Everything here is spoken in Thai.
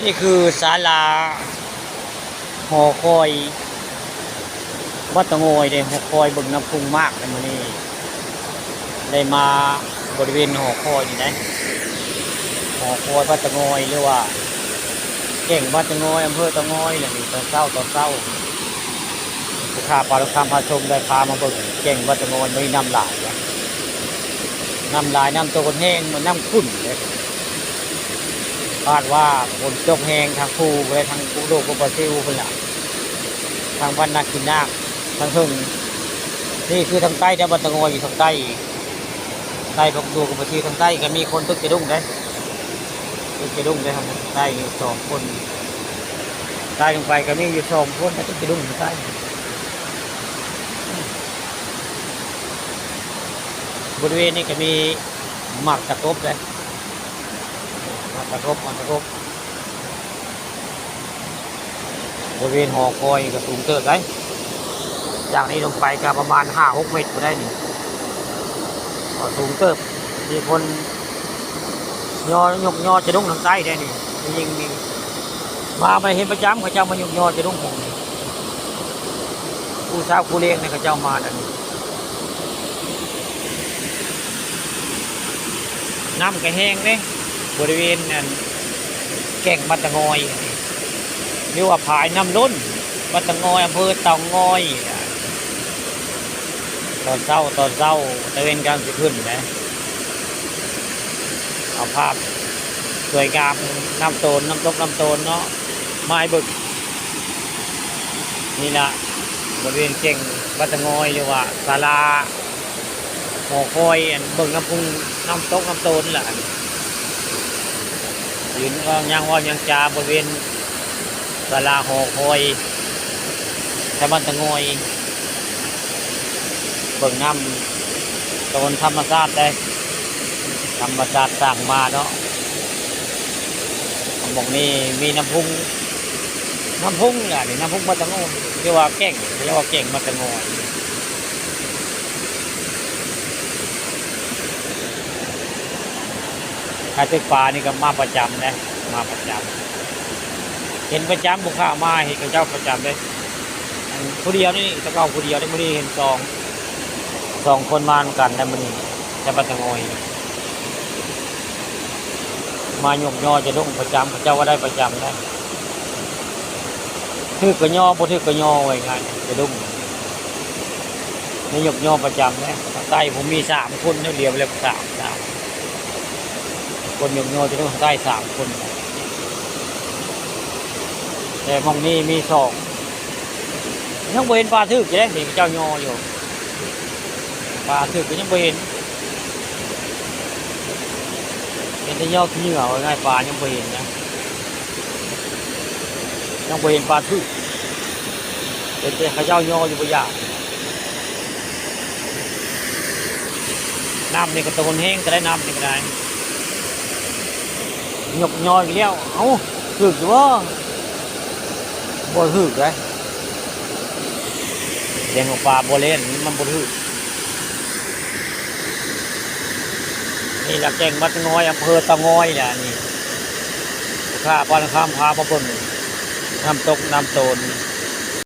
นี่คือศาลาหอคอยวัดตะโงยเด้หอคอยบึงน้ำพุงมากในมื้อนี้ได้มาบริเวณหอคอยนี่นะหอคอยวัดตะโงยหรือว่าเก่งวัดตะโงยอำเภอตะโงยเนี่ยตอนเช้าผู้ค้าปลาลูกค้าพาชมได้พามาเบิ่งเก่งวัดตะโงยไม่น้ำหลายนะน้ำลายน้ำตัวคนแห้งมันน้ำขุ่นเลยคาดว่าฝนตกแห้งทางภูไปทางภูโลกภูปะซิวคนละทางบ้านนาคินนาคทางซึ่งนี่คือทางใต้แต่วัดตะโงยอยู่ทางใต้ใต้ของดูภูปะซิวทางใต้ก็มีคนตึกจะดุ้งได้ตึกจะดุ้งได้ทางใต้อยู่2 คนใต้ลงไปก็มีอยู่2 คนตึกจะดุ้งทางใต้บริเวณนี้ก็มีหมากตะกบเลยหมากตะกบบริเวณหอคอยก็สูงเติบได้จากนี้ลงไปก็ประมาณ5-6 เมตรก็ได้นี่ก็สูงเติบมีคนยกจะดุ้งทางใต้ได้นี่ยิงมีมาไปเห็นประจำเขาเจ้ามายกจะดุ้งของผู้สาวผู้เลี้ยงเนี่ยเขาเจ้ามาดันน้ำกระแห้งเนี่ยบริเวณนั้นแก่งบัตตะงอยเรียกว่าผายน้ำล้นบัตตะงอยอำเภอเต่างอยตอนเช้าตะเวนกลางสิขึ้นนะเอาภาพสวยงามน้ำตกน้ำตนเนาะไม้บึกนี่ละบริเวณเก่งบัตตะงอยเรียกว่าศาลาหอคอยเบิ่งน้ำพุงน้ำตนแหละยืนก็ยังจาบริเวณศาลาหอคอยชาวบ้านตะงอยเบิ่งน้ำตนธรรมชาติได้ธรรมชาติสร้างมาเนาะบอกนี่มีน้ำพุงแหละนี่น้ำพุงบัตตะงอยเรียกว่าเก่งบัตตะงอยถ้าตึกป่านี่ก็มาประจำนะมาประจำเห็นประจำบุคคามาเห็นกับเจ้าประจำเลยผู้เดียวนี่ตะเกาผู้เดียวได้มื่อนี้เห็นสองคนมากันได้มื่อนี้จะปัตตงอยมาหยกยอจะดุ้งประจำเจ้าก็ได้ประจำนะถือกระยอบ่ถือกระยอไว้ไงจะดุ้งนี่หยกยอประจำนะใต้ผมมี3 คนเดียวเลย3 คนยกยอจะต้องใต้3 คนแต่มองนี้มี2ยังบ่เห็นปลาทึกจะได้เห็นเจ้ายออยู่ปลาทึกก็ยังบ่เห็นแต่ยอขี้เหนียวง่ายปลายังบ่เห็นนะยังบ่เห็นปลาทึกแต่เขาเจ้ายออยู่บ่ยากน้ำนี่ก็ตะคนแห้งก็ได้น้ำนี่ก็ได้หยกยออีกแล้วเอ้าถึกอยู่บ่ถึกเลยเลี้ยงปลาบ่เล่นมันบ่ถึกนี่ละแก่งบัดงอยอำเภอตะงอยเนี่ยนี่ข้าปานข้ามพามาเบิ่งน้ำตกน้ำโตน